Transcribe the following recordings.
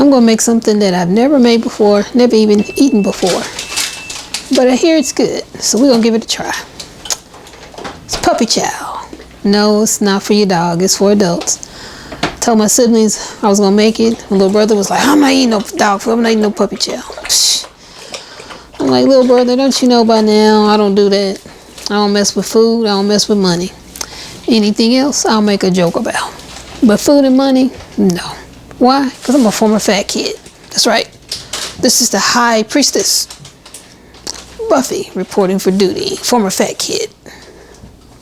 I'm gonna make something that I've never made before, never even eaten before. But I hear it's good, so we're gonna give it a try. It's Puppy Chow. No, it's not for your dog, it's for adults. Told my siblings I was gonna make it. My little brother was like, I'm not eating no dog food, I'm not eating no Puppy Chow. I'm like, little brother, don't you know by now, I don't do that. I don't mess with food, I don't mess with money. Anything else, I'll make a joke about. But food and money, no. Why? Because I'm a former fat kid. That's right. This is the High Priestess, Buffy, reporting for duty. Former fat kid.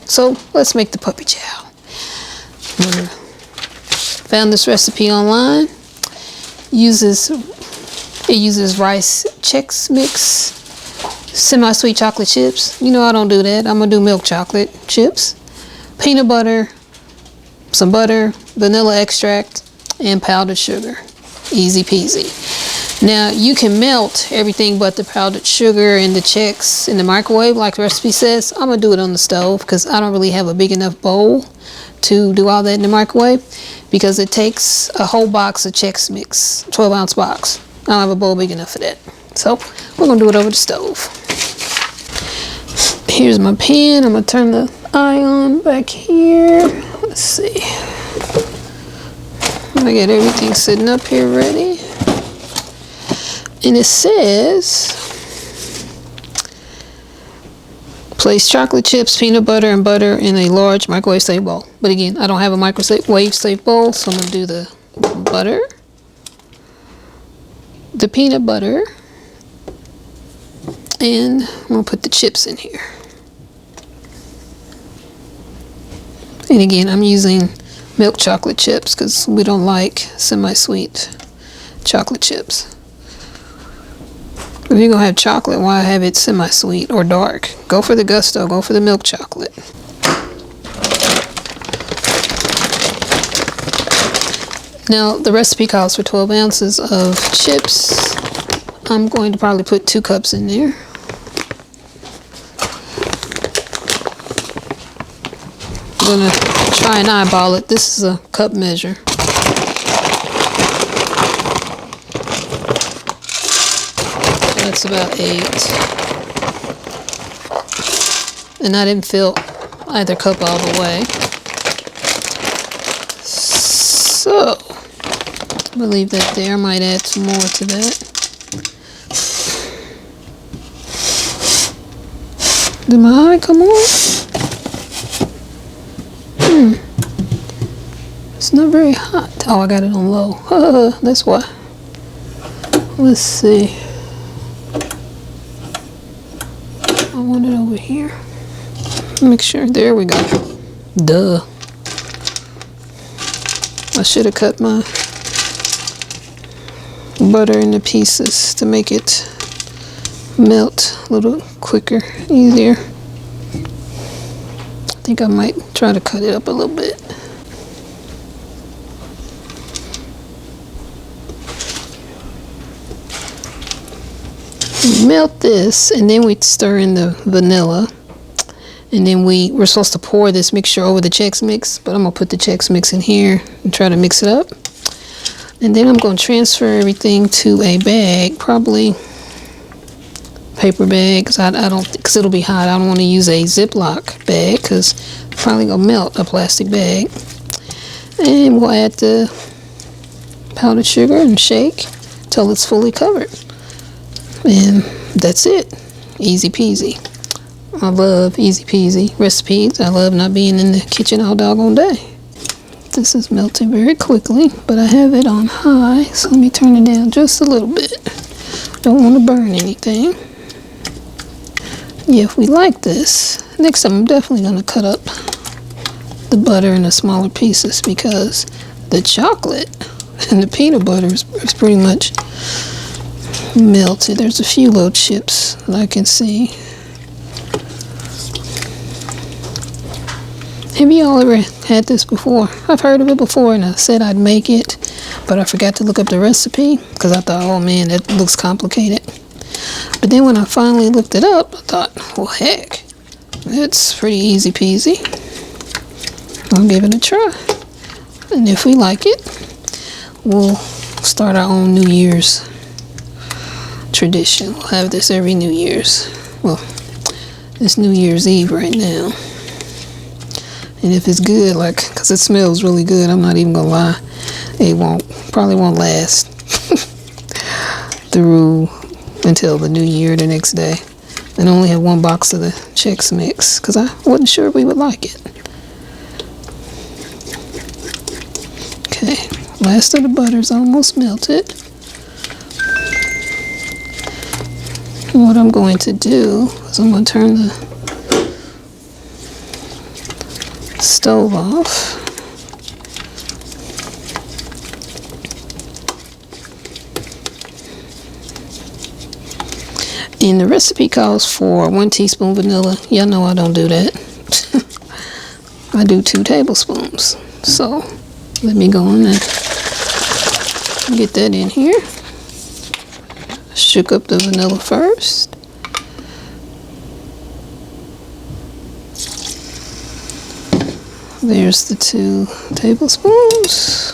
So, let's make the Puppy Chow. Found this recipe online. It uses rice Chex mix, semi-sweet chocolate chips. You know I don't do that. I'm going to do milk chocolate chips. Peanut butter, some butter, vanilla extract, and powdered sugar. Easy peasy. Now you can melt everything but the powdered sugar and the Chex in the microwave like the recipe says. I'm gonna do it on the stove because I don't really have a big enough bowl to do all that in the microwave because it takes a whole box of Chex mix, 12-ounce box. I don't have a bowl big enough for that. So we're gonna do it over the stove. Here's my pan. I'm gonna turn the eye on back here. Let's see. I got everything sitting up here ready. And it says, place chocolate chips, peanut butter, and butter in a large microwave safe bowl. But again, I don't have a microwave safe bowl, so I'm gonna do the butter, the peanut butter, and I'm gonna put the chips in here. And again, I'm using milk chocolate chips because we don't like semi-sweet chocolate chips. If you're gonna have chocolate, why have it semi-sweet or dark? Go for the gusto, go for the milk chocolate. Now, the recipe calls for 12 ounces of chips. I'm going to probably put 2 cups in there. I'm gonna try and eyeball it. This is a cup measure. That's about 8. And I didn't fill either cup all the way. So, I'm gonna leave that there. I might add some more to that. Did my eye come on? It's not very hot. Oh, I got it on low. That's why. Let's see. I want it over here. Make sure. There we go. Duh. I should have cut my butter into pieces to make it melt a little quicker, easier. I think I might try to cut it up a little bit. Melt this, and then we stir in the vanilla, and then we're supposed to pour this mixture over the Chex mix, but I'm gonna put the Chex mix in here and try to mix it up. And then I'm gonna transfer everything to a bag, probably paper bag, because it'll be hot. I don't want to use a Ziploc bag because it's probably gonna melt a plastic bag. And we'll add the powdered sugar and shake till it's fully covered. And that's it. Easy peasy. I love easy peasy recipes. I love not being in the kitchen all doggone day. This is melting very quickly, but I have it on high, so let me turn it down just a little bit. Don't want to burn anything. Yeah, if we like this, next time I'm definitely going to cut up the butter into smaller pieces because the chocolate and the peanut butter is pretty much melted. There's a few little chips that I can see. Have you all ever had this before? I've heard of it before and I said I'd make it, but I forgot to look up the recipe because I thought, oh man, that looks complicated. But then when I finally looked it up, I thought, well heck, it's pretty easy peasy. I'll give it a try. And if we like it, we'll start our own New Year's tradition. We'll have this every New Year's. Well, it's New Year's Eve right now. And if it's good, like, because it smells really good, I'm not even gonna lie, it probably won't last through until the new year, the next day. And I only have one box of the Chex Mix because I wasn't sure we would like it. Okay, last of the butter's almost melted. And what I'm going to do is I'm going to turn the stove off. And the recipe calls for 1 teaspoon vanilla. Y'all know I don't do that. I do 2 tablespoons. So let me go in and get that in here. Shook up the vanilla first. There's the 2 tablespoons.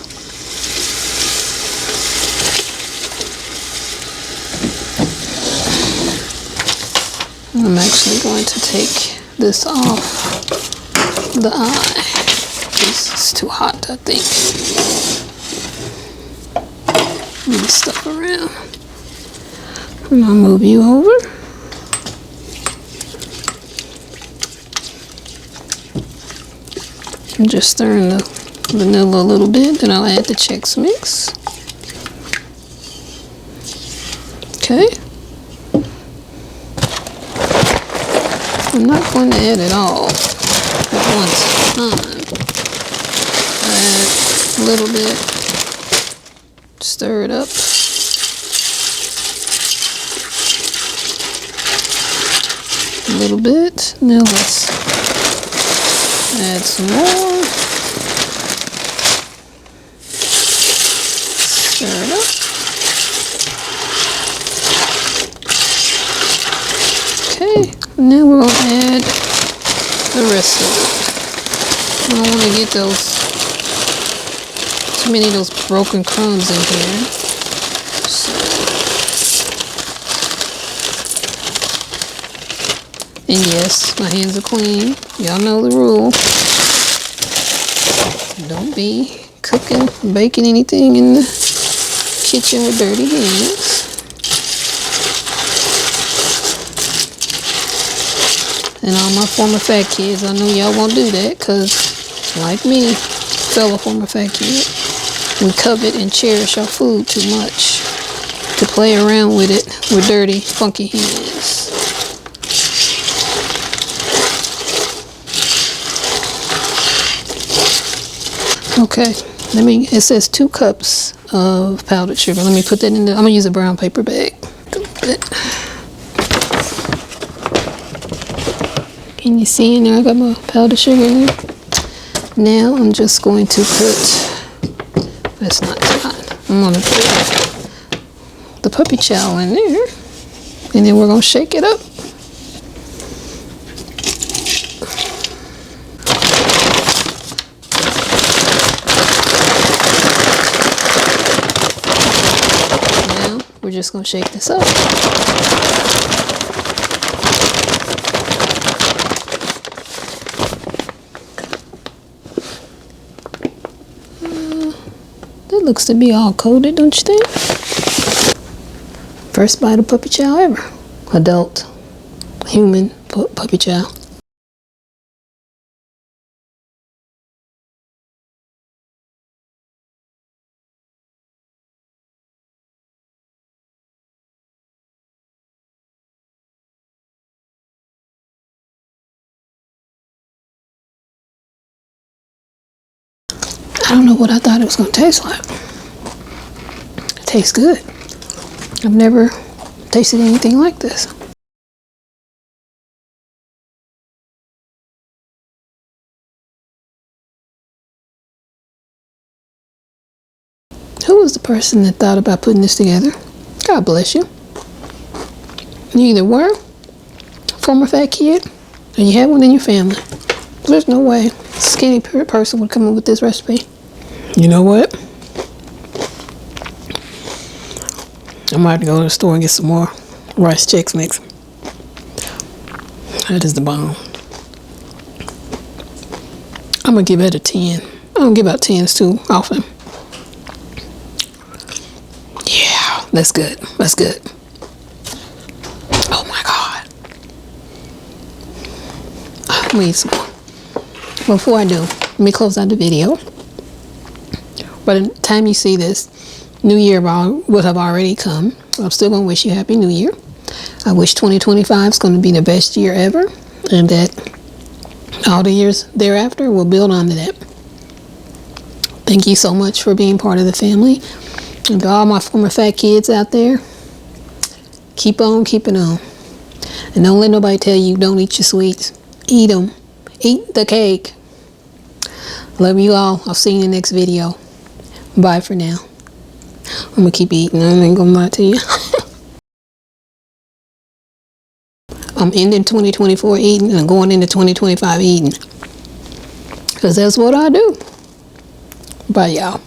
I'm actually going to take this off the eye. This is too hot, I think. Move stuff around. And I'll move you over. I'm just stirring the vanilla a little bit, then I'll add the Chex Mix. Okay. I'm not going to add it all at one time. Add a little bit. Stir it up. A little bit. Now let's add some more. Stir it up. Okay, now we're going to add the rest of it. I don't want to get too many of those broken crumbs in here. So. And yes, my hands are clean. Y'all know the rule. Don't be cooking, baking anything in the kitchen with dirty hands. And all my former fat kids, I know y'all won't do that because, like me, fellow former fat kid, we covet and cherish our food too much to play around with it with dirty, funky hands. Okay, it says 2 cups of powdered sugar. Let me put that in I'm gonna use a brown paper bag. Can you see in there? I got my powdered sugar in there. Now I'm just going to put, that's not too hot. I'm gonna put the Puppy Chow in there. And then we're gonna shake it up. We're just going to shake this up. That looks to be all coated, don't you think? First bite of Puppy Chow ever. Adult, human Puppy Chow. I don't know what I thought it was going to taste like. It tastes good. I've never tasted anything like this. Who was the person that thought about putting this together? God bless you. You either were a former fat kid or you had one in your family. There's no way a skinny person would come up with this recipe. You know what? I might have to go to the store and get some more rice Chex Mix. That is the bomb. I'm gonna give it a 10. I don't give out 10s too often. Yeah, that's good. That's good. Oh my God. Let me eat some more. Before I do, let me close out the video. By the time you see this, New Year would have already come. I'm still gonna wish you Happy New Year. I wish 2025 is going to be the best year ever, and that all the years thereafter will build onto that. Thank you so much for being part of the family. And to all my former fat kids out there, keep on keeping on. And don't let nobody tell you don't eat your sweets. Eat them. Eat the cake. Love you all. I'll see you in the next video. Bye for now. I'm going to keep eating. I ain't going to lie to you. I'm ending 2024 eating and going into 2025 eating. Because that's what I do. Bye, y'all.